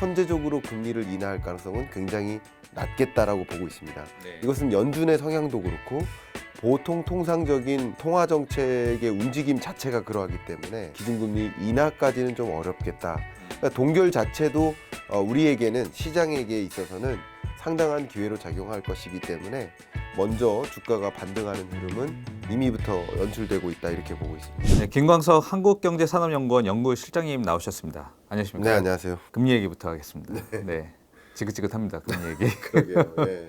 선제적으로 금리를 인하할 가능성은 굉장히 낮겠다라고 보고 있습니다. 네. 이것은 연준의 성향도 그렇고 보통 통상적인 통화 정책의 움직임 자체가 그러하기 때문에 기준금리 인하까지는 좀 어렵겠다. 그러니까 동결 자체도 우리에게는 시장에게 있어서는 상당한 기회로 작용할 것이기 때문에 먼저 주가가 반등하는 흐름은 이미부터 연출되고 있다 이렇게 보고 있습니다. 네, 김광석 한국경제산업연구원 연구실장님 나오셨습니다. 안녕하십니까? 네, 안녕하세요. 금리 얘기부터 하겠습니다. 네. 지긋지긋합니다. 금리 얘기. 그러게요. 네.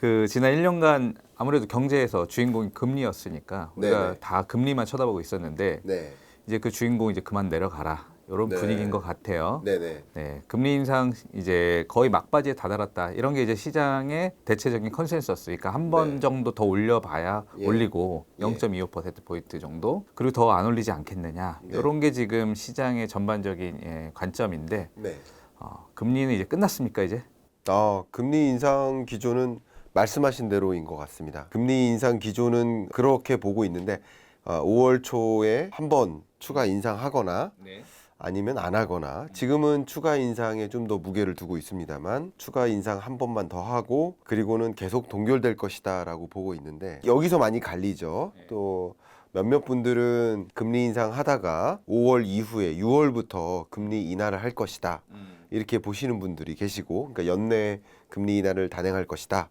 그 지난 1년간 아무래도 경제에서 주인공이 금리였으니까 우리가 네네. 다 금리만 쳐다보고 있었는데 네. 이제 그 주인공 이제 그만 내려가라. 이런 네. 분위기인 것 같아요. 네네. 네, 금리 인상 이제 거의 막바지에 다다랐다. 이런 게 이제 시장의 대체적인 컨센서스. 그러니까 한 번 네. 정도 더 올려봐야 예. 올리고 예. 0.25%포인트 정도. 그리고 더 안 올리지 않겠느냐. 네. 이런 게 지금 시장의 전반적인 관점인데 네. 금리는 이제 끝났습니까 이제? 금리 인상 기조는 말씀하신 대로인 것 같습니다. 금리 인상 기조는 그렇게 보고 있는데 5월 초에 한 번 추가 인상하거나 네. 아니면 안 하거나 지금은 추가 인상에 좀 더 무게를 두고 있습니다만 추가 인상 한 번만 더 하고 그리고는 계속 동결될 것이다 라고 보고 있는데 여기서 많이 갈리죠. 또 몇몇 분들은 금리 인상 하다가 5월 이후에 6월부터 금리 인하를 할 것이다 이렇게 보시는 분들이 계시고 그러니까 연내 금리 인하를 단행할 것이다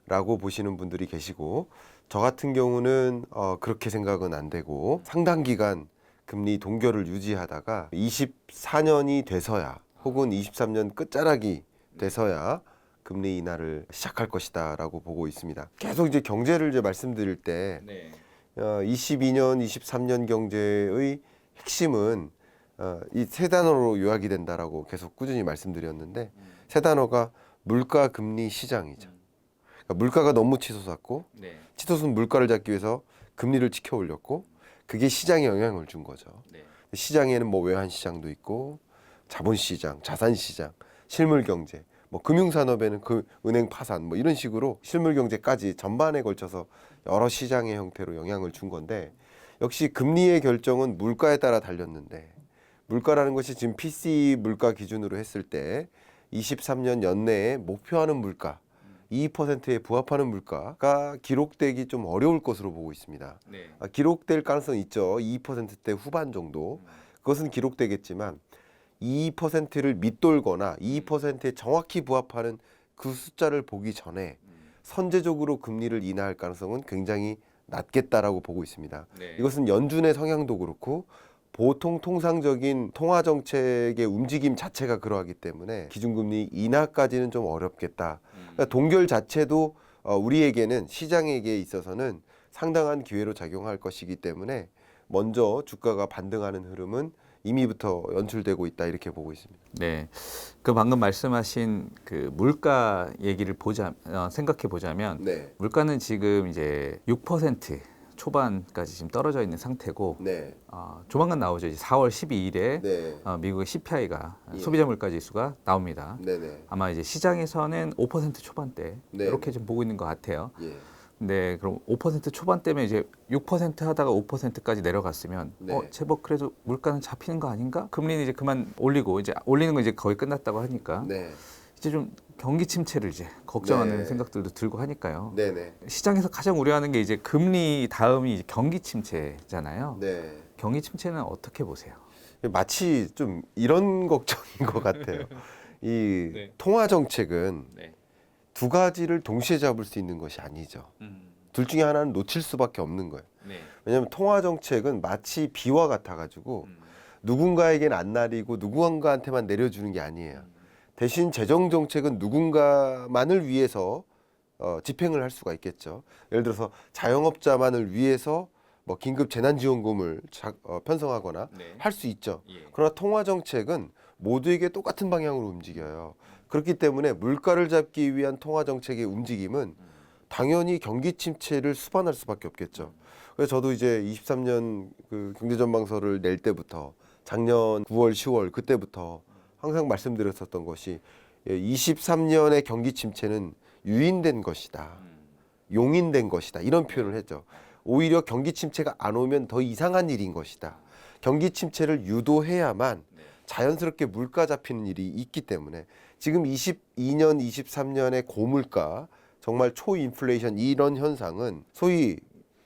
라고 보시는 분들이 계시고 저 같은 경우는 그렇게 생각은 안 되고 상당 기간 금리 동결을 유지하다가 24년이 돼서야 혹은 23년 끝자락이 돼서야 금리 인하를 시작할 것이다 라고 보고 있습니다. 계속 이제 경제를 이제 말씀드릴 때 22년, 23년 경제의 핵심은 이 세 단어로 요약이 된다라고 계속 꾸준히 말씀드렸는데 세 단어가 물가, 금리, 시장이죠. 그러니까 물가가 너무 치솟았고 치솟은 물가를 잡기 위해서 금리를 치켜 올렸고 그게 시장에 영향을 준 거죠. 시장에는 뭐 외환 시장도 있고 자본 시장, 자산 시장, 실물 경제, 뭐 금융 산업에는 그 은행 파산 뭐 이런 식으로 실물 경제까지 전반에 걸쳐서 여러 시장의 형태로 영향을 준 건데 역시 금리의 결정은 물가에 따라 달렸는데 물가라는 것이 지금 PCE 물가 기준으로 했을 때 23년 연내에 목표하는 물가 2%에 부합하는 물가가 기록되기 좀 어려울 것으로 보고 있습니다. 기록될 가능성이 있죠. 2%대 후반 정도. 그것은 기록되겠지만 2%를 밑돌거나 2%에 정확히 부합하는 그 숫자를 보기 전에 선제적으로 금리를 인하할 가능성은 굉장히 낮겠다라고 보고 있습니다. 이것은 연준의 성향도 그렇고 보통 통상적인 통화 정책의 움직임 자체가 그러하기 때문에 기준금리 인하까지는 좀 어렵겠다. 그러니까 동결 자체도 우리에게는 시장에게 있어서는 상당한 기회로 작용할 것이기 때문에 먼저 주가가 반등하는 흐름은 이미부터 연출되고 있다 이렇게 보고 있습니다. 네, 그 방금 말씀하신 그 물가 얘기를 생각해 보자면 네. 물가는 지금 이제 6% 초반까지 지금 떨어져 있는 상태고 네. 조만간 나오죠. 이제 4월 12일에 네. 미국의 CPI가 예. 소비자 물가 지수가 나옵니다. 네네. 아마 이제 시장에서는 5% 초반대 네. 이렇게 좀 보고 있는 것 같아요. 예. 근데 그럼 5% 초반대면 이제 6% 하다가 5%까지 내려갔으면 네. 제법 그래도 물가는 잡히는 거 아닌가? 금리는 이제 그만 올리고 이제 올리는 건 이제 거의 끝났다고 하니까 네. 이제 좀 경기 침체를 이제 걱정하는 네. 생각들도 들고 하니까요. 네네. 시장에서 가장 우려하는 게 이제 금리 다음이 이제 경기 침체잖아요. 네. 경기 침체는 어떻게 보세요? 마치 좀 이런 걱정인 것 같아요. 이 네. 통화 정책은 두 가지를 동시에 잡을 수 있는 것이 아니죠. 둘 중에 하나는 놓칠 수밖에 없는 거예요. 왜냐하면 통화 정책은 마치 비와 같아가지고 누군가에겐 안 내리고 누군가한테만 내려주는 게 아니에요. 대신 재정 정책은 누군가만을 위해서 집행을 할 수가 있겠죠. 예를 들어서 자영업자만을 위해서 뭐 긴급 재난지원금을 편성하거나 할 수 있죠. 그러나 통화 정책은 모두에게 똑같은 방향으로 움직여요. 그렇기 때문에 물가를 잡기 위한 통화 정책의 움직임은 당연히 경기 침체를 수반할 수밖에 없겠죠. 그래서 저도 이제 23년 그 경제전망서를 낼 때부터 작년 9월, 10월 그때부터 항상 말씀드렸었던 것이 23년의 경기 침체는 유인된 것이다. 용인된 것이다. 이런 표현을 했죠. 오히려 경기 침체가 안 오면 더 이상한 일인 것이다. 경기 침체를 유도해야만 자연스럽게 물가 잡히는 일이 있기 때문에 지금 22년, 23년의 고물가, 정말 초인플레이션 이런 현상은 소위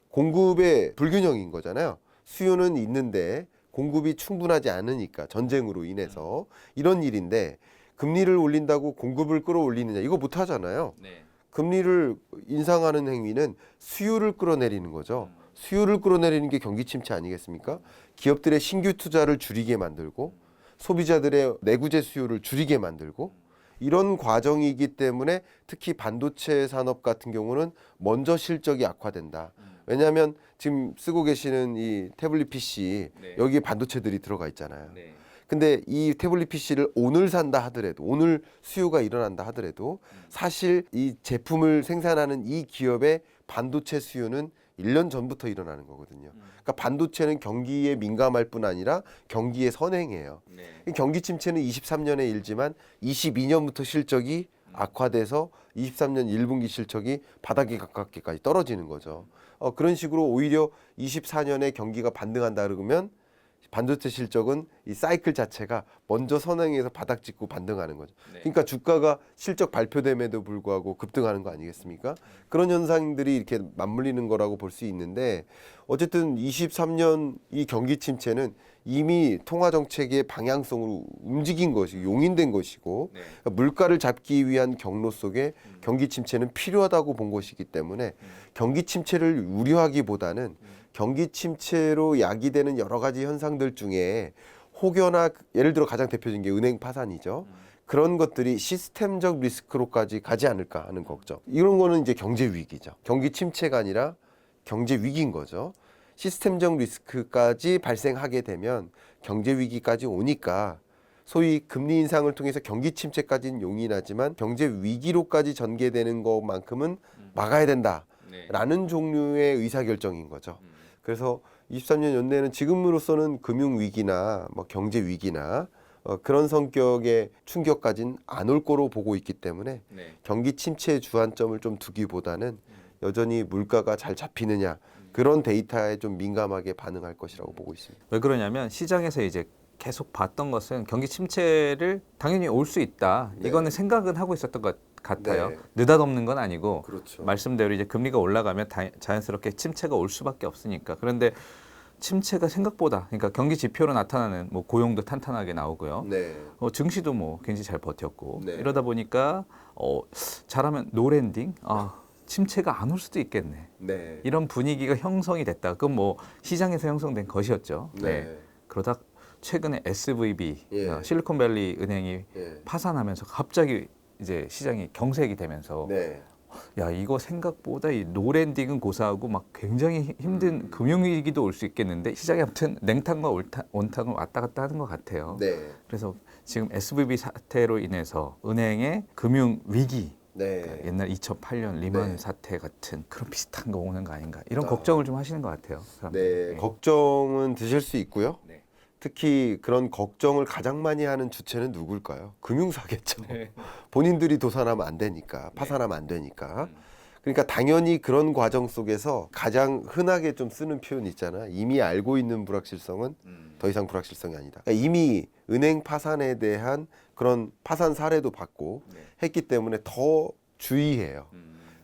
공급의 불균형인 거잖아요. 수요는 있는데 공급이 충분하지 않으니까 전쟁으로 인해서 이런 일인데 금리를 올린다고 공급을 끌어올리느냐 이거 못 하잖아요. 네. 금리를 인상하는 행위는 수요를 끌어내리는 거죠. 수요를 끌어내리는 게 경기 침체 아니겠습니까? 기업들의 신규 투자를 줄이게 만들고 소비자들의 내구재 수요를 줄이게 만들고 이런 과정이기 때문에 특히 반도체 산업 같은 경우는 먼저 실적이 악화된다. 왜냐하면 지금 쓰고 계시는 이 태블릿 PC 네. 여기에 반도체들이 들어가 있잖아요. 네. 근데 이 태블릿 PC를 오늘 산다 하더라도 오늘 수요가 일어난다 하더라도 사실 이 제품을 생산하는 이 기업의 반도체 수요는 1년 전부터 일어나는 거거든요. 그러니까 반도체는 경기에 민감할 뿐 아니라 경기에 선행해요. 네. 경기 침체는 23년에 일지만 22년부터 실적이 악화돼서 23년 1분기 실적이 바닥에 가깝게까지 떨어지는 거죠. 그런 식으로 오히려 24년에 경기가 반등한다 그러면 반도체 실적은 이 사이클 자체가 먼저 선행해서 바닥 찍고 반등하는 거죠. 네. 그러니까 주가가 실적 발표됨에도 불구하고 급등하는 거 아니겠습니까? 그런 현상들이 이렇게 맞물리는 거라고 볼 수 있는데 어쨌든 23년 이 경기 침체는 이미 통화 정책의 방향성으로 움직인 것이 용인된 것이고 네. 그러니까 물가를 잡기 위한 경로 속에 경기 침체는 필요하다고 본 것이기 때문에 경기 침체를 우려하기보다는 경기 침체로 야기되는 여러 가지 현상들 중에 혹여나 예를 들어 가장 대표적인 게 은행 파산이죠. 그런 것들이 시스템적 리스크로까지 가지 않을까 하는 걱정. 이런 거는 이제 경제 위기죠. 경기 침체가 아니라 경제 위기인 거죠. 시스템적 리스크까지 발생하게 되면 경제 위기까지 오니까 소위 금리 인상을 통해서 경기 침체까지는 용인하지만 경제 위기로까지 전개되는 것만큼은 막아야 된다라는 종류의 의사결정인 거죠. 그래서 23년 연내는 지금으로서는 금융 위기나 뭐 경제 위기나 그런 성격의 충격까지는 안 올 거로 보고 있기 때문에 네. 경기 침체의 주안점을 좀 두기보다는 여전히 물가가 잘 잡히느냐 그런 데이터에 좀 민감하게 반응할 것이라고 보고 있습니다. 왜 그러냐면 시장에서 이제 계속 봤던 것은 경기 침체를 당연히 올 수 있다. 네. 이거는 생각은 하고 있었던 것 같아요. 네. 느닷없는 건 아니고 그렇죠. 말씀대로 이제 금리가 올라가면 자연스럽게 침체가 올 수밖에 없으니까. 그런데 침체가 생각보다 그러니까 경기 지표로 나타나는 뭐 고용도 탄탄하게 나오고요. 네. 증시도 뭐 굉장히 잘 버텼고 네. 이러다 보니까 잘하면 노랜딩 침체가 안 올 수도 있겠네. 네. 이런 분위기가 형성이 됐다. 그건 뭐 시장에서 형성된 것이었죠. 네. 그러다 최근에 SVB 예. 실리콘밸리 은행이 예. 파산하면서 갑자기 이제 시장이 경색이 되면서 네. 야 이거 생각보다 이 노랜딩은 고사하고 막 굉장히 힘든 금융위기도 올 수 있겠는데 시장이 아무튼 냉탕과 온탕을 왔다 갔다 하는 것 같아요. 네. 그래서 지금 SVB 사태로 인해서 은행의 금융 위기 네. 그러니까 옛날 2008년 리만 네. 사태 같은 그런 비슷한 거 오는 거 아닌가 이런 아. 걱정을 좀 하시는 것 같아요. 네. 사람들이. 걱정은 드실 수 있고요. 네. 특히 그런 걱정을 가장 많이 하는 주체는 누굴까요? 금융사겠죠. 네. 본인들이 도산하면 안 되니까, 파산하면 안 되니까. 그러니까 당연히 그런 과정 속에서 가장 흔하게 좀 쓰는 표현 있잖아. 이미 알고 있는 불확실성은 더 이상 불확실성이 아니다. 그러니까 이미 은행 파산에 대한 그런 파산 사례도 받고 했기 때문에 더 주의해요.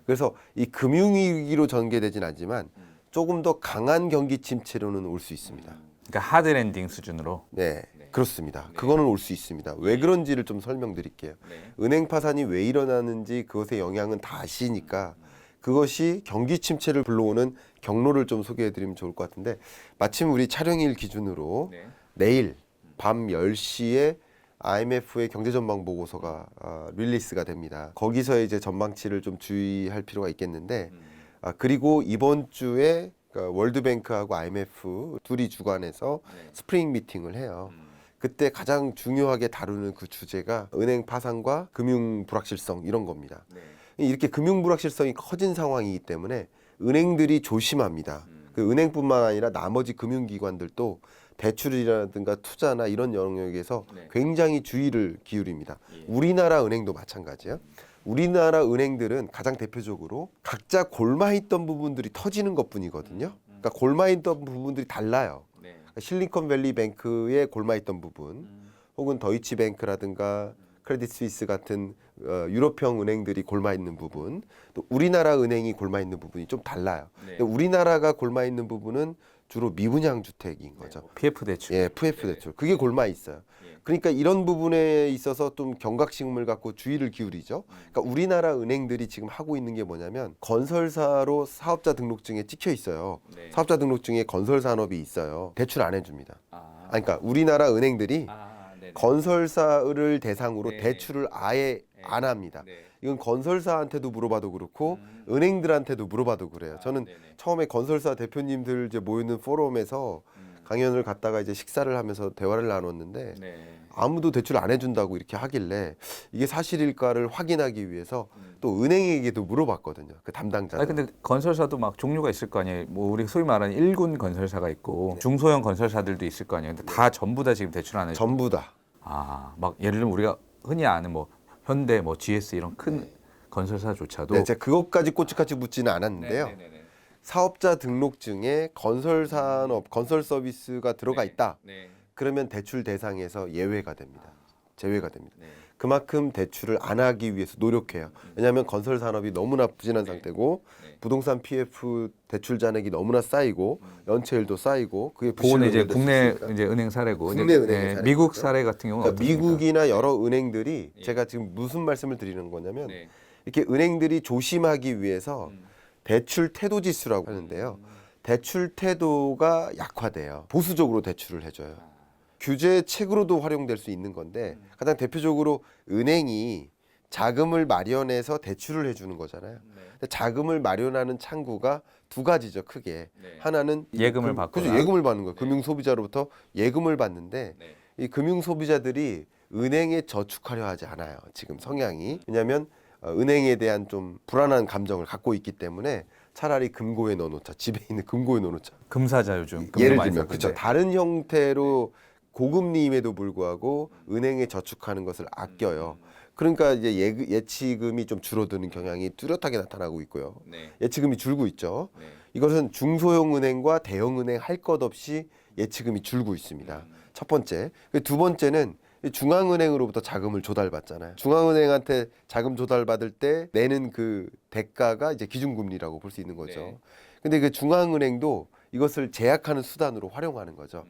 그래서 이 금융위기로 전개되진 않지만 조금 더 강한 경기 침체로는 올 수 있습니다. 그러니까 하드랜딩 수준으로. 네, 그렇습니다. 그거는 올 수 있습니다. 왜 그런지를 좀 설명드릴게요. 은행 파산이 왜 일어나는지 그것의 영향은 다 아시니까 그것이 경기 침체를 불러오는 경로를 좀 소개해드리면 좋을 것 같은데 마침 우리 촬영일 기준으로 내일 밤 10시에 IMF의 경제전망 보고서가 릴리스가 됩니다. 거기서 이제 전망치를 좀 주의할 필요가 있겠는데 그리고 이번 주에 그러니까 월드뱅크하고 IMF 둘이 주관해서 스프링 미팅을 해요. 그때 가장 중요하게 다루는 그 주제가 은행 파산과 금융 불확실성 이런 겁니다. 이렇게 금융 불확실성이 커진 상황이기 때문에 은행들이 조심합니다. 그 은행뿐만 아니라 나머지 금융기관들도 대출이라든가 투자나 이런 영역에서 굉장히 주의를 기울입니다. 우리나라 은행도 마찬가지예요. 우리나라 은행들은 가장 대표적으로 각자 골마있던 부분들이 터지는 것뿐이거든요. 그러니까 골마있던 부분들이 달라요. 실리콘밸리 뱅크의 골마있던 부분, 혹은 더이치뱅크라든가 크레딧 스위스 같은 유럽형 은행들이 골마 있는 부분, 또 우리나라 은행이 골마 있는 부분이 좀 달라요. 네. 근데 우리나라가 골마 있는 부분은 주로 미분양 주택인 거죠. PF 대출. 예, FF 네. 대출. 그게 골마 있어요. 예. 그러니까 이런 부분에 있어서 좀 경각심을 갖고 주의를 기울이죠. 그러니까 우리나라 은행들이 지금 하고 있는 게 뭐냐면 건설사로 사업자 등록증에 찍혀 있어요. 네. 사업자 등록증에 건설 산업이 있어요. 대출 안 해줍니다. 아, 그러니까 우리나라 은행들이 네네. 건설사를 대상으로 네. 대출을 아예 네. 안 합니다. 네. 이건 건설사한테도 물어봐도 그렇고 은행들한테도 물어봐도 그래요. 저는 네네. 처음에 건설사 대표님들 이제 모이는 포럼에서 강연을 갔다가 이제 식사를 하면서 대화를 나눴는데 네. 아무도 대출 안 해준다고 이렇게 하길래 이게 사실일까를 확인하기 위해서 또 은행에게도 물어봤거든요. 그 담당자. 아니 근데 건설사도 막 종류가 있을 거 아니에요. 뭐 우리 소위 말하는 일군 건설사가 있고 중소형 건설사들도 있을 거 아니에요. 근데 다 전부 다 지금 대출 안 해줘. 전부 다. 막 예를 들면 우리가 흔히 아는 뭐 현대, 뭐 GS 이런 큰 건설사조차도 네, 제가 그것까지 꼬치까치 묻지는 않았는데요. 네네네. 사업자 등록증에 건설 산업, 건설 서비스가 들어가 있다. 네. 그러면 대출 대상에서 예외가 됩니다. 제외가 됩니다. 네. 그만큼 대출을 안 하기 위해서 노력해요. 왜냐하면 건설 산업이 너무나 부진한 상태고 네. 부동산 PF 대출 잔액이 너무나 쌓이고 연체율도 쌓이고 그게 그거는 이제 부실을 연결될 수 국내 있으니까. 이제 은행 사례고 국내 이제, 은행의 사례죠. 미국 사례 같은 경우는 그러니까 어떻습니까? 미국이나 여러 은행들이 예. 제가 지금 무슨 말씀을 드리는 거냐면 네. 이렇게 은행들이 조심하기 위해서 대출 태도 지수라고 하는데요. 대출 태도가 약화돼요. 보수적으로 대출을 해줘요. 규제 책으로도 활용될 수 있는 건데 가장 대표적으로 은행이 자금을 마련해서 대출을 해주는 거잖아요. 네. 근데 자금을 마련하는 창구가 두 가지죠, 크게. 네. 하나는 예금을 받거나. 그죠, 예금을 받는 거예요. 네. 금융 소비자로부터 예금을 받는데 네. 이 금융 소비자들이 은행에 저축하려 하지 않아요. 지금 성향이. 왜냐하면 은행에 대한 좀 불안한 감정을 갖고 있기 때문에 차라리 금고에 넣어놓자. 집에 있는 금고에 넣어놓자. 금사자 요즘 금리 예를 많이 들면 썼는데. 그렇죠. 다른 형태로 고금리임에도 불구하고 은행에 저축하는 것을 아껴요. 그러니까 이제 예치금이 좀 줄어드는 경향이 뚜렷하게 나타나고 있고요. 네. 예치금이 줄고 있죠. 네. 이것은 중소형 은행과 대형 은행 할 것 없이 예치금이 줄고 있습니다. 첫 번째. 두 번째는 중앙은행으로부터 자금을 조달받잖아요. 중앙은행한테 자금 조달받을 때 내는 그 대가가 이제 기준금리라고 볼 수 있는 거죠. 네. 근데 그 중앙은행도 이것을 제약하는 수단으로 활용하는 거죠.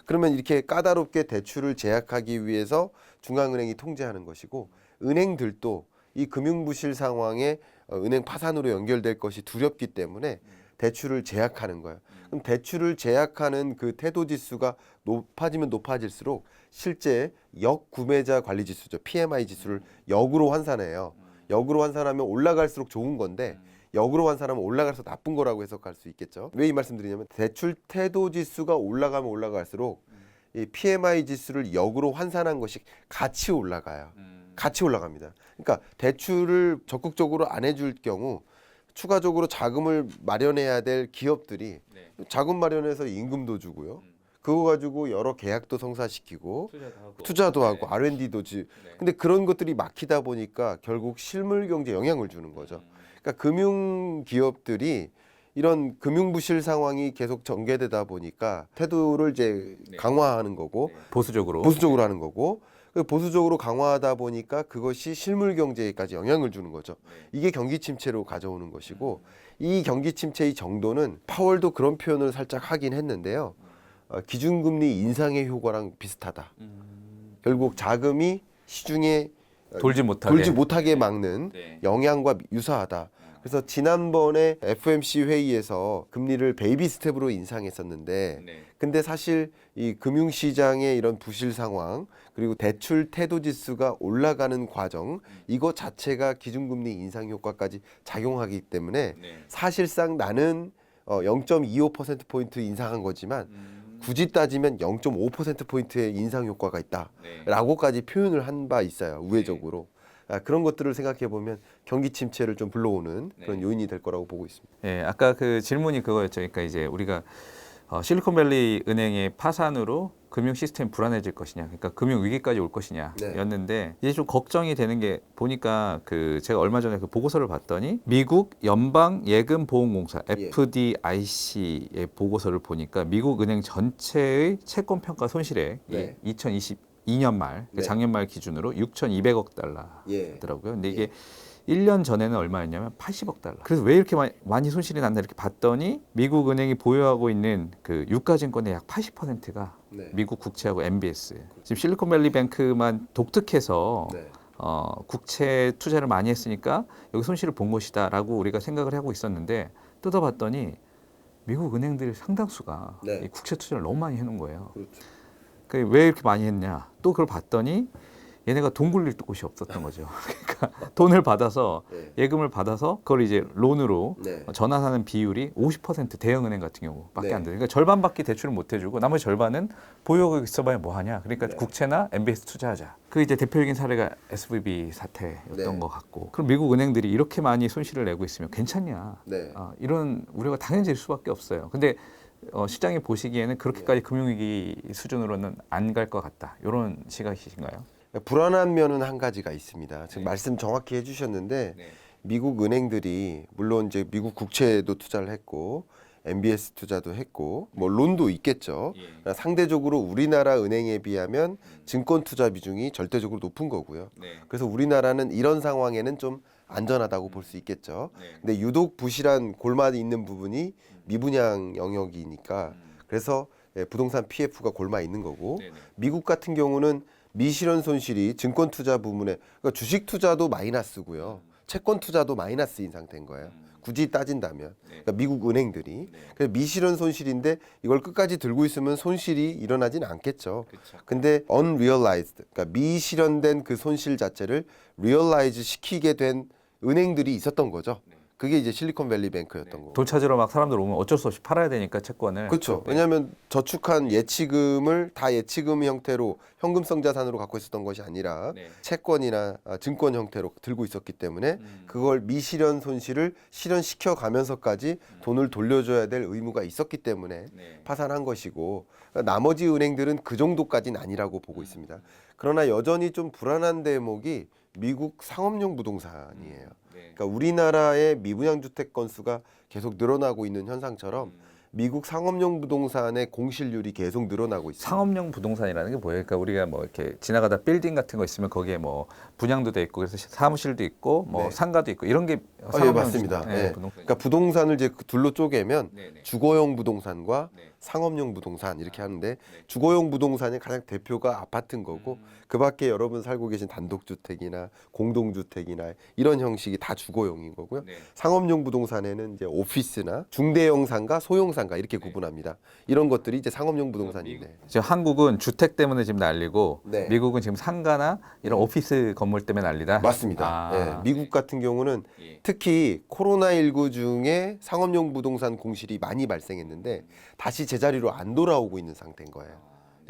그러면 이렇게 까다롭게 대출을 제약하기 위해서 중앙은행이 통제하는 것이고 은행들도 이 금융부실 상황에 은행 파산으로 연결될 것이 두렵기 때문에 대출을 제약하는 거예요. 그럼 대출을 제약하는 그 태도 지수가 높아지면 높아질수록 실제 역구매자 관리 지수죠. PMI 지수를 역으로 환산해요. 역으로 환산하면 올라갈수록 좋은 건데 역으로 환산하면 올라갈수록 나쁜 거라고 해석할 수 있겠죠. 왜 이 말씀드리냐면 대출 태도 지수가 올라가면 올라갈수록 이 PMI 지수를 역으로 환산한 것이 같이 올라가요. 같이 올라갑니다. 그러니까 대출을 적극적으로 안 해줄 경우 추가적으로 자금을 마련해야 될 기업들이 네. 자금 마련해서 임금도 주고요. 그거 가지고 여러 계약도 성사시키고 투자도 하고. 투자도 하고 네. R&D도 지. 네. 근데 그런 것들이 막히다 보니까 결국 실물 경제에 영향을 주는 거죠. 그러니까 금융 기업들이 이런 금융 부실 상황이 계속 전개되다 보니까 태도를 이제 네. 강화하는 거고 네. 보수적으로. 보수적으로 하는 거고 그 보수적으로 강화하다 보니까 그것이 실물 경제에까지 영향을 주는 거죠. 이게 경기 침체로 가져오는 것이고 이 경기 침체의 정도는 파월도 그런 표현을 살짝 하긴 했는데요. 기준금리 인상의 효과랑 비슷하다. 결국 자금이 시중에 돌지 못하게. 막는 네. 영향과 유사하다. 그래서 지난번에 FOMC 회의에서 금리를 베이비 스텝으로 인상했었는데 네. 근데 사실 이 금융시장의 이런 부실 상황 그리고 대출 태도 지수가 올라가는 과정 이거 자체가 기준금리 인상 효과까지 작용하기 때문에 네. 사실상 나는 0.25%포인트 인상한 거지만 굳이 따지면 0.5%포인트의 인상 효과가 네. 있다라고까지 표현을 한 바 있어요. 우회적으로. 그런 것들을 생각해 보면 경기 침체를 좀 불러오는 그런 네. 요인이 될 거라고 보고 있습니다. 예, 아까 그 질문이 그거였죠. 그러니까 이제 우리가 실리콘밸리 은행의 파산으로 금융 시스템이 불안해질 것이냐, 그러니까 금융 위기까지 올 네. 것이냐였는데 이제 좀 걱정이 되는 게 보니까 그 제가 얼마 전에 그 보고서를 봤더니 미국 연방 예금 보험공사 예. FDIC의 보고서를 보니까 미국 은행 전체의 채권 평가 손실액 네. 2020 2년 말, 네. 작년 말 기준으로 6,200억 예. 달러더라고요. 근데 이게 1년 전에는 얼마였냐면 80억 달러. 그래서 왜 이렇게 많이 손실이 났나 이렇게 봤더니 미국 은행이 보유하고 있는 그 유가증권의 약 80%가 네. 미국 국채하고 MBS. 지금 실리콘밸리 뱅크만 독특해서 네. 국채 투자를 많이 했으니까 여기 손실을 본 것이다라고 우리가 생각을 하고 있었는데 뜯어봤더니 미국 은행들 상당수가 네. 이 국채 투자를 너무 많이 해놓은 거예요. 그렇죠. 왜 이렇게 많이 했냐? 또 그걸 봤더니 얘네가 돈 굴릴 곳이 없었던 거죠. 그러니까 돈을 받아서 네. 예금을 받아서 그걸 이제 론으로 네. 전환하는 비율이 50% 대형은행 같은 경우밖에 네. 안 돼요. 그러니까 절반밖에 대출을 못 해주고 나머지 절반은 보유하고 있어봐야 뭐 하냐. 그러니까 네. 국채나 MBS 투자하자. 그 이제 대표적인 사례가 SVB 사태였던 네. 것 같고. 그럼 미국 은행들이 이렇게 많이 손실을 내고 있으면 괜찮냐? 네. 이런 우려가 당연히 될 수밖에 없어요. 근데 시장이 보시기에는 그렇게까지 금융위기 수준으로는 안 갈 것 같다. 이런 시각이신가요? 불안한 면은 한 가지가 있습니다. 지금 네. 말씀 정확히 해주셨는데 네. 미국 은행들이 물론 이제 미국 국채도 투자를 했고 MBS 투자도 했고 뭐 론도 있겠죠. 그러니까 상대적으로 우리나라 은행에 비하면 증권 투자 비중이 절대적으로 높은 거고요. 그래서 우리나라는 이런 상황에는 좀 안전하다고 볼 수 있겠죠. 근데 유독 부실한 골마이 있는 부분이 미분양 영역이니까 그래서 부동산 PF가 골마 있는 거고 미국 같은 경우는 미실현 손실이 증권 투자 부문에 그러니까 주식 투자도 마이너스고요. 채권 투자도 마이너스인 상태인 거예요. 굳이 따진다면 그러니까 미국 은행들이 그래서 미실현 손실인데 이걸 끝까지 들고 있으면 손실이 일어나진 않겠죠. 근데 unrealized 그러니까 미실현된 그 손실 자체를 realize 시키게 된 은행들이 있었던 거죠. 그게 이제 실리콘밸리 뱅크였던 거고. 돈 찾으러 막 사람들 오면 어쩔 수 없이 팔아야 되니까 채권을. 그렇죠. 왜냐하면 저축한 예치금을 다 예치금 형태로 현금성 자산으로 갖고 있었던 것이 아니라 채권이나 증권 형태로 들고 있었기 때문에 그걸 미실현 손실을 실현시켜 가면서까지 돈을 돌려줘야 될 의무가 있었기 때문에 파산한 것이고 그러니까 나머지 은행들은 그 정도까지는 아니라고 보고 있습니다. 그러나 여전히 좀 불안한 대목이 미국 상업용 부동산이에요. 그러니까 우리나라의 미분양 주택 건수가 계속 늘어나고 있는 현상처럼 미국 상업용 부동산의 공실률이 계속 늘어나고 있습니다. 상업용 부동산이라는 게 뭐예요? 그러니까 우리가 뭐 이렇게 지나가다 빌딩 같은 거 있으면 거기에 뭐 분양도 돼 있고 그래서 사무실도 있고 뭐 네. 상가도 있고 이런 게 예, 상업용 맞습니다. 부동산. 예. 부동산. 그러니까 부동산을 이제 둘로 쪼개면 주거용 부동산과 상업용 부동산 이렇게 하는데 주거용 부동산의 가장 대표가 아파트인 거고 그 밖에 여러분 살고 계신 단독주택이나 공동주택이나 이런 형식이 다 주거용인 거고요. 상업용 부동산에는 이제 오피스나 중대형 상가, 소형 상가 이렇게 구분합니다. 이런 것들이 이제 상업용 부동산인데. 지금 한국은 주택 때문에 지금 난리고 네. 미국은 지금 상가나 이런 오피스 건물 때문에 난리다. 맞습니다. 예, 미국 같은 경우는 특히 코로나19 중에 상업용 부동산 공실이 많이 발생했는데 다시 제자리로 안 돌아오고 있는 상태인 거예요.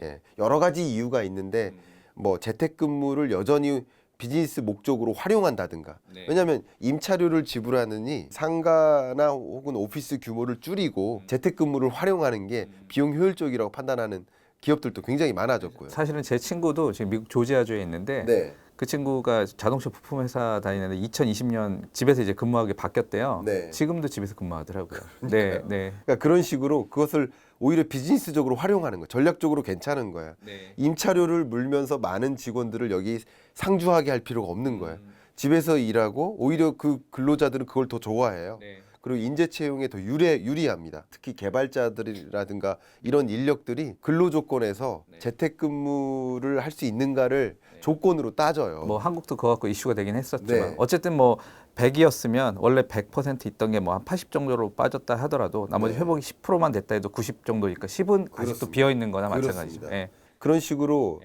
예, 여러 가지 이유가 있는데 뭐 재택근무를 여전히 비즈니스 목적으로 활용한다든가 왜냐하면 임차료를 지불하느니 상가나 혹은 오피스 규모를 줄이고 재택근무를 활용하는 게 비용 효율적이라고 판단하는 기업들도 굉장히 많아졌고요. 사실은 제 친구도 지금 미국 조지아주에 있는데 네. 그 친구가 자동차 부품 회사 다니는데 2020년 집에서 이제 근무하게 바뀌었대요. 네. 지금도 집에서 근무하더라고요. 네, 네. 그러니까 그런 식으로 그것을 오히려 비즈니스적으로 활용하는 거, 전략적으로 괜찮은 거야. 임차료를 물면서 많은 직원들을 여기 상주하게 할 필요가 없는 거야. 집에서 일하고 오히려 그 근로자들은 그걸 더 좋아해요. 그리고 인재 채용에 더 유리합니다. 특히 개발자들이라든가 이런 인력들이 근로 조건에서 재택근무를 할 수 있는가를 조건으로 따져요. 뭐 한국도 그거 갖고 이슈가 되긴 했었지만 네. 어쨌든 뭐 100이었으면 원래 100% 있던 게 뭐 한 80 정도로 빠졌다 하더라도 나머지 네. 회복이 10%만 됐다 해도 90 정도니까 10은 아직도 그렇습니다. 비어 있는 거나 그렇습니다. 마찬가지죠. 예. 그런 식으로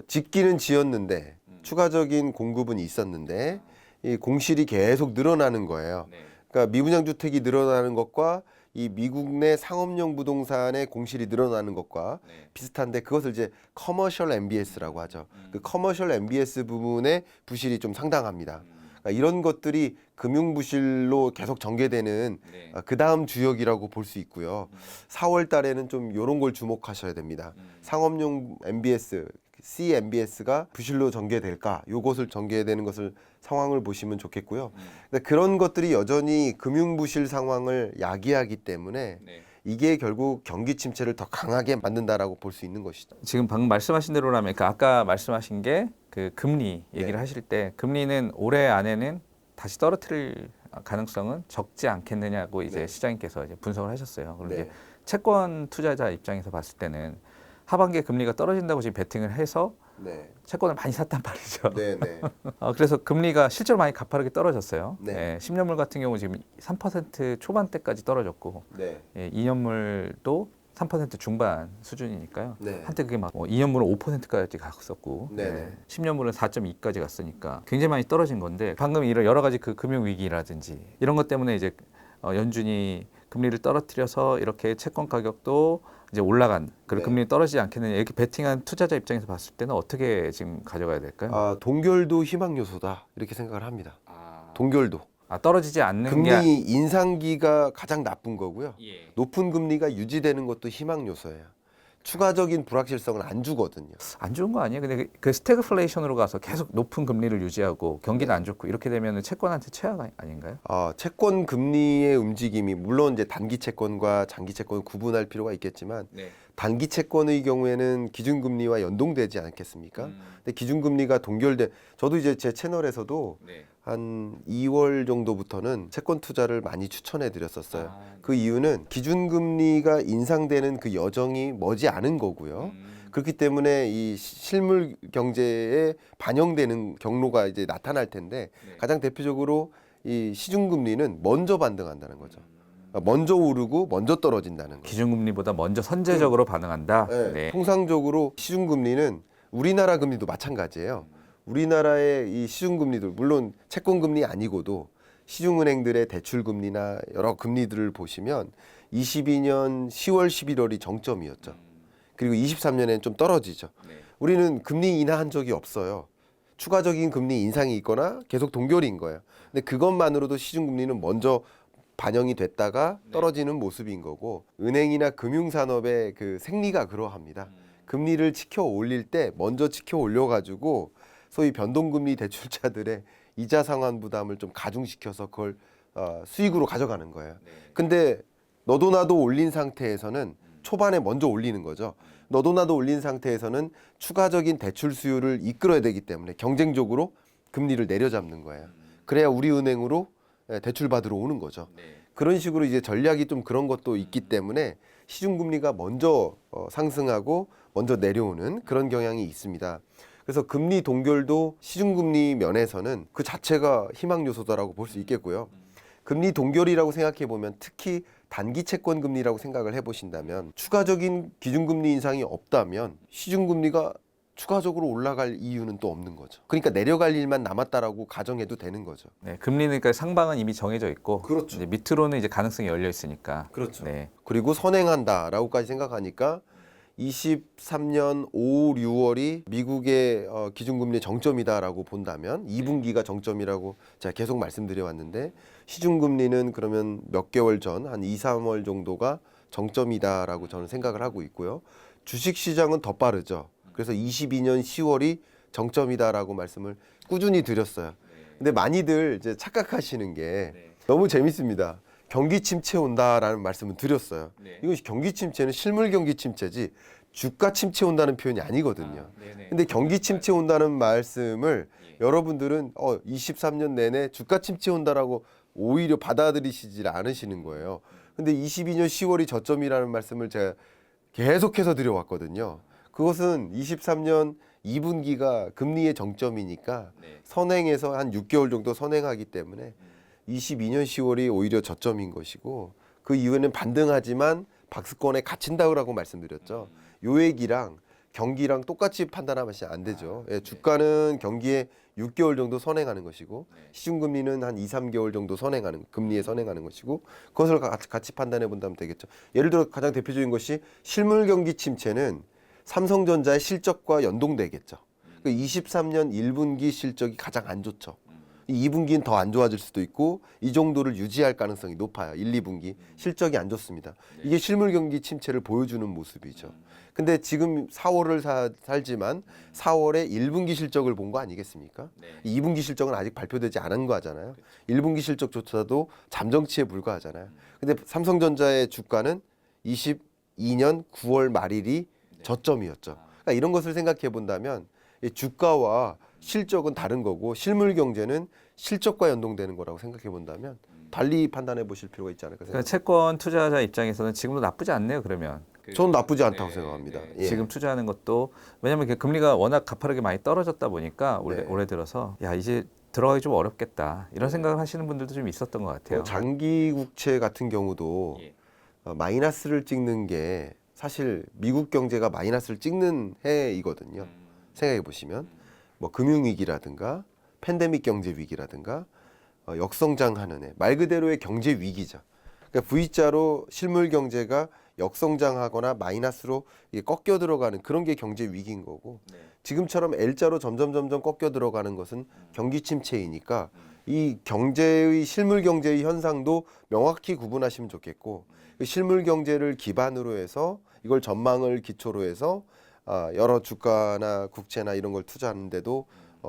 짓기는 지었는데 추가적인 공급은 있었는데 이 공실이 계속 늘어나는 거예요. 그러니까 미분양 주택이 늘어나는 것과 이 미국 내 상업용 부동산의 공실이 늘어나는 것과 비슷한데 그것을 이제 커머셜 MBS라고 하죠. 그 커머셜 MBS 부분의 부실이 좀 상당합니다. 그러니까 이런 것들이 금융 부실로 계속 전개되는 그 다음 주역이라고 볼 수 있고요. 4월 달에는 좀 이런 걸 주목하셔야 됩니다. 상업용 MBS, CMBS가 부실로 전개될까? 요것을 전개되는 것을 상황을 보시면 좋겠고요. 근데 그런 것들이 여전히 금융 부실 상황을 야기하기 때문에 이게 결국 경기 침체를 더 강하게 만든다라고 볼 수 있는 것이죠. 지금 방금 말씀하신 대로라면 그러니까 아까 말씀하신 게 그 금리 얘기를 네. 하실 때 금리는 올해 안에는 다시 떨어뜨릴 가능성은 적지 않겠느냐고 이제 네. 시장님께서 이제 분석을 하셨어요. 그럼 네. 이제 채권 투자자 입장에서 봤을 때는 하반기에 금리가 떨어진다고 지금 베팅을 해서 네. 채권을 많이 샀단 말이죠. 네, 네. 그래서 금리가 실제로 많이 가파르게 떨어졌어요. 네. 10년물 같은 경우 지금 3% 초반대까지 떨어졌고 네. 2년물도 3% 중반 수준이니까요. 네. 한때 그게 막 2년물은 5%까지 갔었고 네네. 10년물은 4.2까지 갔으니까 굉장히 많이 떨어진 건데 방금 이런 여러 가지 그 금융 위기라든지 이런 것 때문에 이제 연준이 금리를 떨어뜨려서 이렇게 채권 가격도 이제 올라간 그리고 네. 금리 떨어지지 않겠느냐 이렇게 베팅한 투자자 입장에서 봤을 때는 어떻게 지금 가져가야 될까요? 동결도 희망 요소다 이렇게 생각을 합니다. 동결도. 떨어지지 않는 금리 게 인상기가 가장 나쁜 거고요. 예. 높은 금리가 유지되는 것도 희망 요소예요. 추가적인 불확실성은 안 주거든요. 안 좋은 거 아니에요? 근데 그 스태그플레이션으로 가서 계속 높은 금리를 유지하고 경기는 안 좋고 이렇게 되면 채권한테 최악 아닌가요? 채권 금리의 움직임이 물론 이제 단기 채권과 장기 채권을 구분할 필요가 있겠지만 네. 단기 채권의 경우에는 기준금리와 연동되지 않겠습니까? 근데 기준금리가 동결돼 저도 이제 제 채널에서도 네. 한 2월 정도부터는 채권 투자를 많이 추천해 드렸었어요. 그 이유는 기준금리가 인상되는 그 여정이 머지 않은 거고요. 그렇기 때문에 이 실물 경제에 반영되는 경로가 이제 나타날 텐데 가장 대표적으로 이 시중금리는 먼저 반등한다는 거죠. 먼저 오르고 먼저 떨어진다는 거죠. 기준금리보다 먼저 선제적으로 반응한다. 네, 네. 통상적으로 시중금리는 우리나라 금리도 마찬가지예요. 우리나라의 이 시중금리도 물론 채권금리 아니고도 시중은행들의 대출금리나 여러 금리들을 보시면 22년 10월 11월이 정점이었죠. 그리고 23년에는 좀 떨어지죠. 우리는 금리 인하한 적이 없어요. 추가적인 금리 인상이 있거나 계속 동결인 거예요. 근데 그것만으로도 시중금리는 먼저 반영이 됐다가 떨어지는 모습인 거고 은행이나 금융산업의 그 생리가 그러합니다. 금리를 지켜 올릴 때 먼저 지켜 올려가지고 소위 변동금리 대출자들의 이자 상환 부담을 좀 가중시켜서 그걸 수익으로 가져가는 거예요. 근데 너도 나도 올린 상태에서는 초반에 먼저 올리는 거죠. 너도 나도 올린 상태에서는 추가적인 대출 수요를 이끌어야 되기 때문에 경쟁적으로 금리를 내려잡는 거예요. 그래야 우리 은행으로 대출 받으러 오는 거죠. 그런 식으로 이제 전략이 좀 그런 것도 있기 때문에 시중금리가 먼저 상승하고 먼저 내려오는 그런 경향이 있습니다. 그래서 금리 동결도 시중금리 면에서는 그 자체가 희망 요소다라고 볼 수 있겠고요. 금리 동결이라고 생각해 보면 특히 단기 채권 금리라고 생각을 해보신다면 추가적인 기준금리 인상이 없다면 시중금리가 추가적으로 올라갈 이유는 또 없는 거죠. 그러니까 내려갈 일만 남았다라고 가정해도 되는 거죠. 네, 금리는 그러니까 상방은 이미 정해져 있고 그렇죠. 이제 밑으로는 이제 가능성이 열려 있으니까. 그렇죠. 네. 그리고 선행한다라고까지 생각하니까 23년 5, 6월이 미국의 기준금리 정점이다라고 본다면 2분기가 정점이라고 제가 계속 말씀드려 왔는데 시중금리는 그러면 몇 개월 전 한 2, 3월 정도가 정점이다라고 저는 생각을 하고 있고요. 주식시장은 더 빠르죠. 그래서 22년 10월이 정점이다라고 말씀을 꾸준히 드렸어요. 근데 많이들 이제 착각하시는 게 너무 재밌습니다. 경기 침체 온다라는 말씀을 드렸어요. 이건 경기 침체는 실물 경기 침체지 주가 침체 온다는 표현이 아니거든요. 근데 경기 침체 온다는 말씀을 여러분들은 23년 내내 주가 침체 온다라고 오히려 받아들이시질 않으시는 거예요. 근데 22년 10월이 저점이라는 말씀을 제가 계속해서 드려왔거든요. 그것은 23년 2분기가 금리의 정점이니까 선행해서 한 6개월 정도 선행하기 때문에 22년 10월이 오히려 저점인 것이고 그 이후에는 반등하지만 박스권에 갇힌다고 말씀드렸죠. 요 얘기랑 경기랑 똑같이 판단하면 안 되죠. 주가는 경기에 6개월 정도 선행하는 것이고 시중금리는 한 2, 3개월 정도 선행하는 금리에 선행하는 것이고 그것을 같이 판단해 본다면 되겠죠. 예를 들어 가장 대표적인 것이 실물 경기 침체는 삼성전자의 실적과 연동되겠죠. 23년 1분기 실적이 가장 안 좋죠. 2분기는 더 안 좋아질 수도 있고 이 정도를 유지할 가능성이 높아요. 1, 2분기 실적이 안 좋습니다. 이게 실물 경기 침체를 보여주는 모습이죠. 근데 지금 4월을 살지만 4월에 1분기 실적을 본 거 아니겠습니까? 2분기 실적은 아직 발표되지 않은 거잖아요. 1분기 실적조차도 잠정치에 불과하잖아요. 근데 삼성전자의 주가는 2022년 9월 말일이 저점이었죠. 그러니까 이런 것을 생각해 본다면 이 주가와 실적은 다른 거고 실물 경제는 실적과 연동되는 거라고 생각해 본다면 달리 판단해 보실 필요가 있지 않을까 그러니까 생각합니다. 채권 투자자 입장에서는 지금도 나쁘지 않네요. 그러면 저는 나쁘지 않다고 생각합니다. 예. 지금 투자하는 것도 왜냐하면 금리가 워낙 가파르게 많이 떨어졌다 보니까 네. 올해 들어서 야 이제 들어가기 좀 어렵겠다 이런 생각을 하시는 분들도 좀 있었던 것 같아요. 장기 국채 같은 경우도 마이너스를 찍는 게 사실 미국 경제가 마이너스를 찍는 해이거든요. 생각해 보시면 뭐 금융 위기라든가 팬데믹 경제 위기라든가 역성장하는 해, 말 그대로의 경제 위기죠. 그러니까 V자로 실물 경제가 역성장하거나 마이너스로 이게 꺾여 들어가는 그런 게 경제 위기인 거고 지금처럼 L자로 점점 꺾여 들어가는 것은 경기 침체이니까 이 경제의 실물 경제의 현상도 명확히 구분하시면 좋겠고 그 실물 경제를 기반으로 해서 이걸 전망을 기초로 해서 여러 주가나 국채나 이런 걸 투자하는데도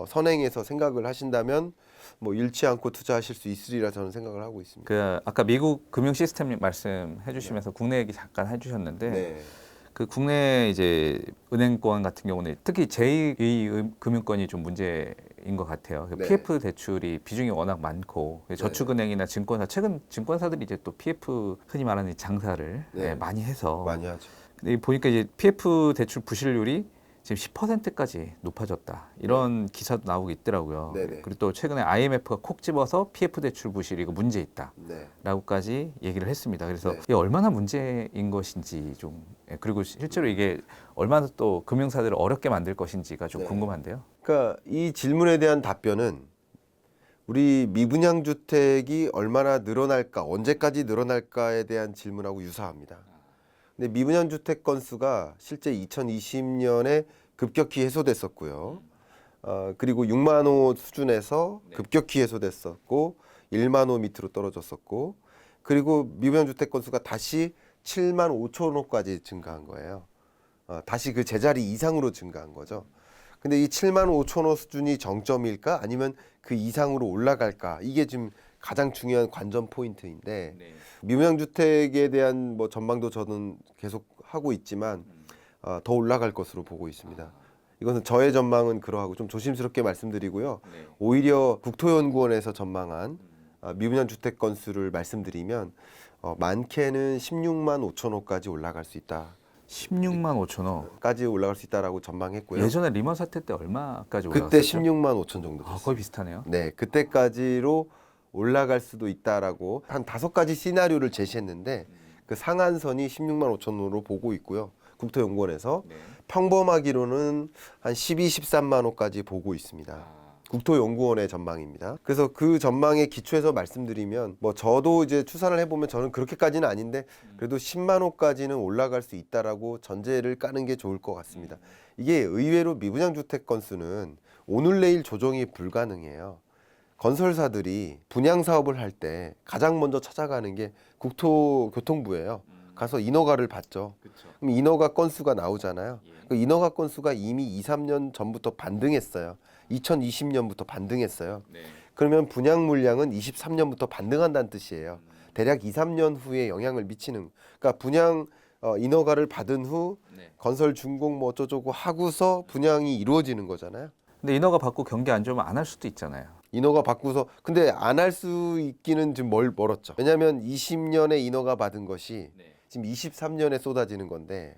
선행해서 생각을 하신다면 뭐 잃지 않고 투자하실 수 있으리라 저는 생각을 하고 있습니다. 그 아까 미국 금융 시스템 말씀해 주시면서 국내 얘기 잠깐 해주셨는데 네. 그 국내 이제 은행권 같은 경우는 특히 제2 금융권이 좀 문제인 것 같아요. 네. PF 대출이 비중이 워낙 많고 저축은행이나 증권사 최근 증권사들이 이제 또 PF 흔히 말하는 장사를 네. 많이 해서 많이 하죠. 근데 보니까 이제 PF 대출 부실률이 지금 10%까지 높아졌다 이런 기사도 나오고 있더라고요. 네네. 그리고 또 최근에 IMF가 콕 집어서 PF 대출 부실이 이거 문제 있다. 네. 라고까지 얘기를 했습니다. 그래서 네. 이게 얼마나 문제인 것인지 좀 그리고 실제로 이게 얼마나 또 금융사들을 어렵게 만들 것인지가 좀 네. 궁금한데요. 그러니까 이 질문에 대한 답변은 우리 미분양 주택이 얼마나 늘어날까, 언제까지 늘어날까에 대한 질문하고 유사합니다. 근데 미분양 주택 건수가 실제 2020년에 급격히 해소됐었고요. 그리고 6만 호 수준에서 급격히 해소됐었고 1만 호 밑으로 떨어졌었고 그리고 미분양 주택 건수가 다시 7만 5천 호까지 증가한 거예요. 다시 그 제자리 이상으로 증가한 거죠. 근데 이 7만 5천 호 수준이 정점일까 아니면 그 이상으로 올라갈까 이게 지금 가장 중요한 관전 포인트인데 미분양 주택에 대한 뭐 전망도 저는 계속 하고 있지만 더 올라갈 것으로 보고 있습니다. 이것은 저의 전망은 그러하고 좀 조심스럽게 말씀드리고요. 오히려 국토연구원에서 전망한 미분양 주택 건수를 말씀드리면 많게는 16만 5천 호까지 올라갈 수 있다. 16만 5천 호. 까지 올라갈 수 있다라고 전망했고요. 예전에 리먼 사태 때 얼마까지 올라갔었죠? 그때 16만 5천 정도 됐어요. 거의 비슷하네요. 네, 그때까지로 올라갈 수도 있다라고 한 5가지 시나리오를 제시했는데 그 상한선이 16만 5천호로 보고 있고요. 국토연구원에서 평범하기로는 한 12, 13만 호까지 보고 있습니다. 국토연구원의 전망입니다. 그래서 그 전망에 기초해서 말씀드리면 뭐 저도 이제 추산을 해보면 저는 그렇게까지는 아닌데 그래도 10만 호까지는 올라갈 수 있다라고 전제를 까는 게 좋을 것 같습니다. 이게 의외로 미분양 주택 건수는 오늘 내일 조정이 불가능해요. 건설사들이 분양 사업을 할 때 가장 먼저 찾아가는 게 국토교통부예요. 가서 인허가를 받죠. 그럼 인허가 건수가 나오잖아요. 그 인허가 건수가 이미 2, 3년 전부터 반등했어요. 2020년부터 반등했어요. 그러면 분양 물량은 23년부터 반등한다는 뜻이에요. 대략 2, 3년 후에 영향을 미치는. 그러니까 분양 인허가를 받은 후 건설 준공 뭐 어쩌고저쩌고 하고서 분양이 이루어지는 거잖아요. 근데 인허가 받고 경기 안 좋으면 안 할 수도 있잖아요. 인허가 받고서 근데 안 할 수 있기는 좀 멀었죠. 왜냐하면 20년에 인허가 받은 것이 지금 23년에 쏟아지는 건데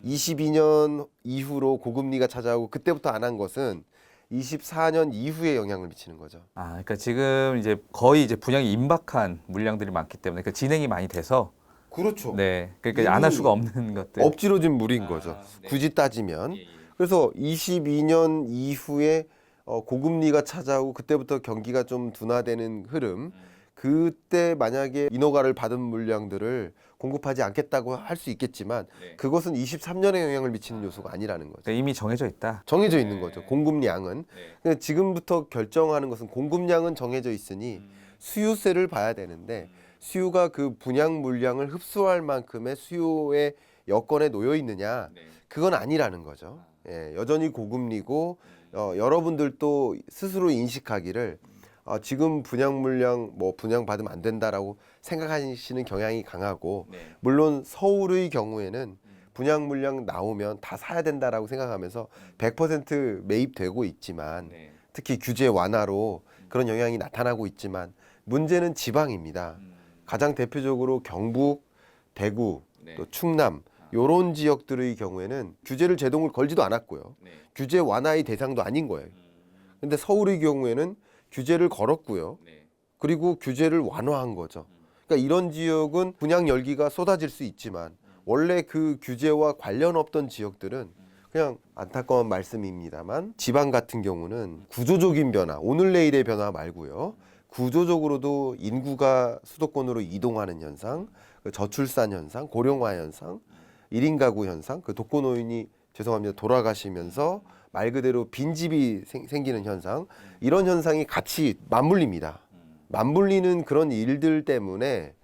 22년 이후로 고금리가 찾아오고 그때부터 안 한 것은 24년 이후에 영향을 미치는 거죠. 그러니까 지금 이제 거의 이제 분양이 임박한 물량들이 많기 때문에 그 진행이 많이 돼서 그렇죠. 네, 그러니까 안 할 수가 없는 것들. 엎지러진 물인 거죠. 굳이 따지면. 그래서 22년 이후에 고금리가 찾아오고 그때부터 경기가 좀 둔화되는 흐름. 그때 만약에 인허가를 받은 물량들을 공급하지 않겠다고 할 수 있겠지만 그것은 23년에 영향을 미치는 요소가 아니라는 거죠. 그러니까 이미 정해져 있다. 정해져 있는 거죠. 공급량은. 근데 지금부터 결정하는 것은 공급량은 정해져 있으니 수요세를 봐야 되는데 수요가 그 분양 물량을 흡수할 만큼의 수요의 여건에 놓여 있느냐 그건 아니라는 거죠. 여전히 고금리고 여러분들도 스스로 인식하기를 지금 분양 물량 뭐 분양 받으면 안 된다라고 생각하시는 경향이 강하고 네. 물론 서울의 경우에는 분양 물량 나오면 다 사야 된다라고 생각하면서 100% 매입되고 있지만 네. 특히 규제 완화로 그런 영향이 나타나고 있지만 문제는 지방입니다. 가장 대표적으로 경북, 대구, 네. 또 충남 요런 지역들의 경우에는 규제를 제동을 걸지도 않았고요. 네. 규제 완화의 대상도 아닌 거예요. 근데 서울의 경우에는 규제를 걸었고요. 네. 그리고 규제를 완화한 거죠. 그러니까 이런 지역은 분양 열기가 쏟아질 수 있지만 원래 그 규제와 관련 없던 지역들은 그냥 안타까운 말씀입니다만 지방 같은 경우는 구조적인 변화, 오늘 내일의 변화 말고요. 구조적으로도 인구가 수도권으로 이동하는 현상, 그 저출산 현상, 고령화 현상, 1인 가구 현상, 그 독거노인이 죄송합니다 돌아가시면서 말 그대로 빈집이 생기는 현상, 이런 현상이 같이 맞물립니다. 맞물리는 그런 일들 때문에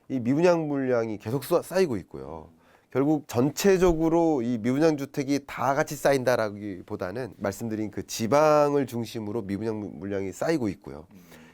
이 미분양 물량이 계속 쌓이고 있고요. 결국 전체적으로 이 미분양 주택이 다 같이 쌓인다라기보다는 말씀드린 그 지방을 중심으로 미분양 물량이 쌓이고 있고요.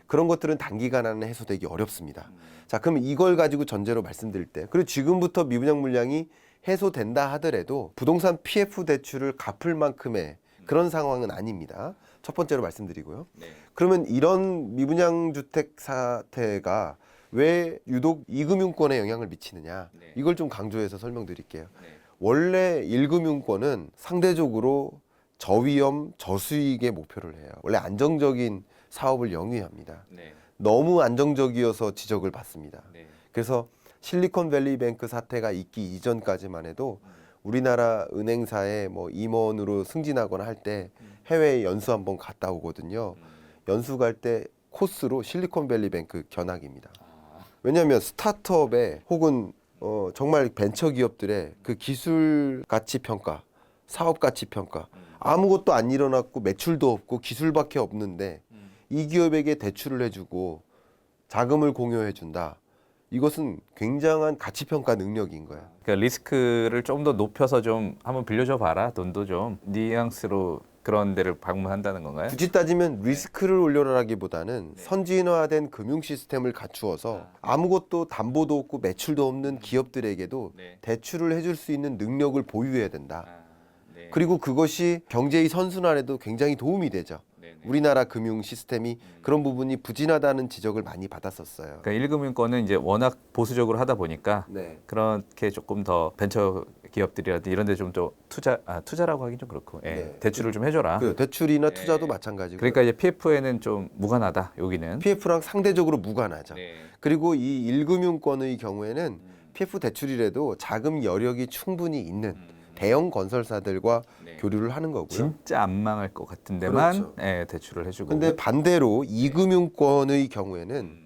그런 것들은 단기간 안에 해소되기 어렵습니다. 자, 그럼 이걸 가지고 전제로 말씀드릴 때, 그리고 지금부터 미분양 물량이 해소된다 하더라도 부동산 PF 대출을 갚을 만큼의 그런 상황은 아닙니다. 첫 번째로 말씀드리고요. 네. 그러면 이런 미분양 주택 사태가 왜 유독 이금융권에 영향을 미치느냐? 네. 이걸 좀 강조해서 설명드릴게요. 네. 원래 1금융권은 상대적으로 저위험, 저수익의 목표를 해요. 원래 안정적인 사업을 영위합니다. 네. 너무 안정적이어서 지적을 받습니다. 네. 그래서 실리콘밸리뱅크 사태가 있기 이전까지만 해도 우리나라 은행사에 뭐 임원으로 승진하거나 할 때 해외에 연수 한번 갔다 오거든요. 연수 갈 때 코스로 실리콘밸리뱅크 견학입니다. 왜냐하면 스타트업에 혹은 정말 벤처 기업들의 그 기술 가치 평가, 사업 가치 평가, 아무것도 안 일어났고 매출도 없고 기술밖에 없는데 이 기업에게 대출을 해주고 자금을 공유해준다. 이것은 굉장한 가치 평가 능력인 거야. 그러니까 리스크를 좀 더 높여서 좀 한번 빌려줘 봐라. 돈도 좀 뉘앙스로 그런 데를 방문한다는 건가요? 굳이 따지면 리스크를 올려라기보다는 선진화된 금융 시스템을 갖추어서 아무것도 담보도 없고 매출도 없는 기업들에게도 네. 대출을 해줄 수 있는 능력을 보유해야 된다. 네. 그리고 그것이 경제의 선순환에도 굉장히 도움이 되죠. 네. 우리나라 금융 시스템이 그런 부분이 부진하다는 지적을 많이 받았었어요. 그러니까 1금융권은 이제 워낙 보수적으로 하다 보니까 네. 그렇게 조금 더 벤처 기업들이라든지 이런 데 좀 더 투자라고 하긴 좀 그렇고 예, 네. 대출을 좀 해줘라. 그 대출이나 네. 투자도 마찬가지고. 그러니까 이제 PF에는 좀 무관하다. 여기는. PF랑 상대적으로 무관하죠. 네. 그리고 이 1금융권의 경우에는 PF 대출이라도 자금 여력이 충분히 있는 대형 건설사들과 네. 교류를 하는 거고요. 진짜 안 망할 것 같은 데만 그렇죠. 예, 대출을 해주고. 근데 반대로 2금융권의 경우에는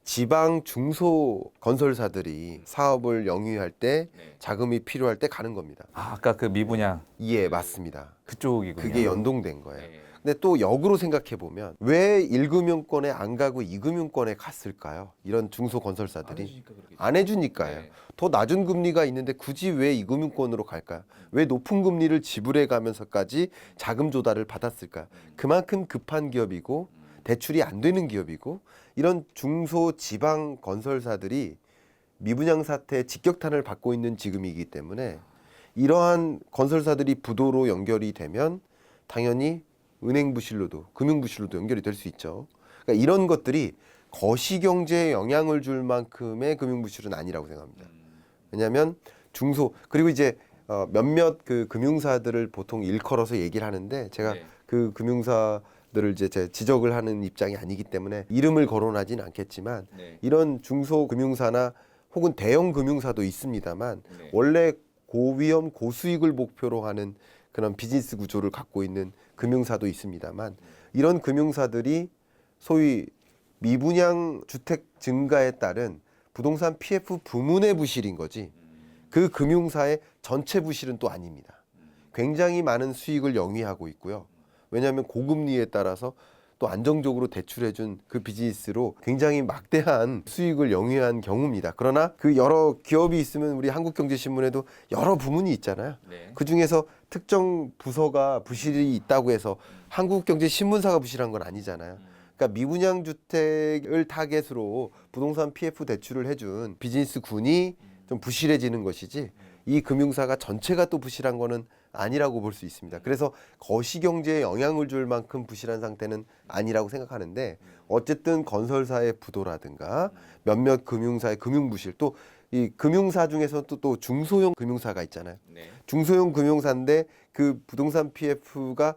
지방 중소 건설사들이 사업을 영위할 때 네. 자금이 필요할 때 가는 겁니다. 아까 그 미분양 예, 맞습니다. 그쪽이군요. 그게 연동된 거예요. 네. 근데 또 역으로 생각해 보면 왜 1금융권에 안 가고 2금융권에 갔을까요? 이런 중소 건설사들이 안 해주니까요. 네. 더 낮은 금리가 있는데 굳이 왜 2금융권으로 갈까요? 왜 높은 금리를 지불해 가면서까지 자금 조달을 받았을까요? 그만큼 급한 기업이고 대출이 안 되는 기업이고 이런 중소 지방 건설사들이 미분양 사태에 직격탄을 받고 있는 지금이기 때문에 이러한 건설사들이 부도로 연결이 되면 당연히 은행 부실로도 금융 부실로도 연결이 될 수 있죠. 그러니까 이런 것들이 거시경제에 영향을 줄 만큼의 금융 부실은 아니라고 생각합니다. 왜냐하면 중소 그리고 이제 몇몇 그 금융사들을 보통 일컬어서 얘기를 하는데 제가 네. 그 금융사들을 이제 제 지적을 하는 입장이 아니기 때문에 이름을 거론하지는 않겠지만 네. 이런 중소 금융사나 혹은 대형 금융사도 있습니다만 네. 원래 고위험 고수익을 목표로 하는 그런 비즈니스 구조를 갖고 있는 금융사도 있습니다만 이런 금융사들이 소위 미분양 주택 증가에 따른 부동산 PF 부문의 부실인 거지 그 금융사의 전체 부실은 또 아닙니다. 굉장히 많은 수익을 영위하고 있고요. 왜냐하면 고금리에 따라서 또 안정적으로 대출해준 그 비즈니스로 굉장히 막대한 수익을 영위한 경우입니다. 그러나 그 여러 기업이 있으면 우리 한국경제신문에도 여러 부문이 있잖아요. 네. 그 중에서 특정 부서가 부실이 있다고 해서 한국경제신문사가 부실한 건 아니잖아요. 그러니까 미분양 주택을 타겟으로 부동산 PF 대출을 해준 비즈니스군이 좀 부실해지는 것이지 이 금융사가 전체가 또 부실한 거는 아니라고 볼 수 있습니다. 그래서 거시경제에 영향을 줄 만큼 부실한 상태는 아니라고 생각하는데 어쨌든 건설사의 부도라든가 몇몇 금융사의 금융부실 또 이 금융사 중에서 또 중소형 금융사가 있잖아요. 중소형 금융사인데 그 부동산 PF가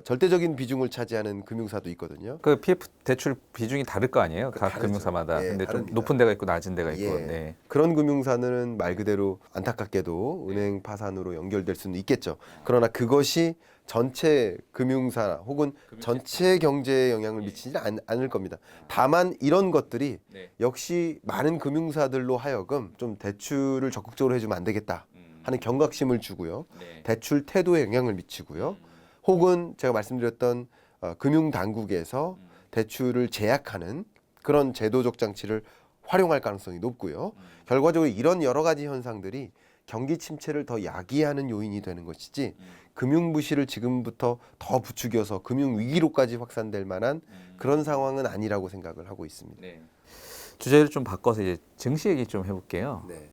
절대적인 비중을 차지하는 금융사도 있거든요. 그 PF 대출 비중이 다를 거 아니에요? 각 다르죠. 금융사마다. 예, 근데 좀 다릅니다. 높은 데가 있고 낮은 데가 있고. 예. 네. 그런 금융사는 말 그대로 안타깝게도 은행 파산으로 연결될 수는 있겠죠. 그러나 그것이 전체 금융사 혹은 전체 경제에 영향을 미치지는 않을 겁니다. 다만 이런 것들이 역시 많은 금융사들로 하여금 좀 대출을 적극적으로 해주면 안 되겠다 하는 경각심을 주고요. 대출 태도에 영향을 미치고요. 혹은 제가 말씀드렸던 금융당국에서 대출을 제약하는 그런 제도적 장치를 활용할 가능성이 높고요. 결과적으로 이런 여러 가지 현상들이 경기 침체를 더 야기하는 요인이 되는 것이지 금융 부실을 지금부터 더 부추겨서 금융 위기로까지 확산될 만한 그런 상황은 아니라고 생각을 하고 있습니다. 주제를 좀 바꿔서 이제 증시 얘기 좀 해볼게요. 네.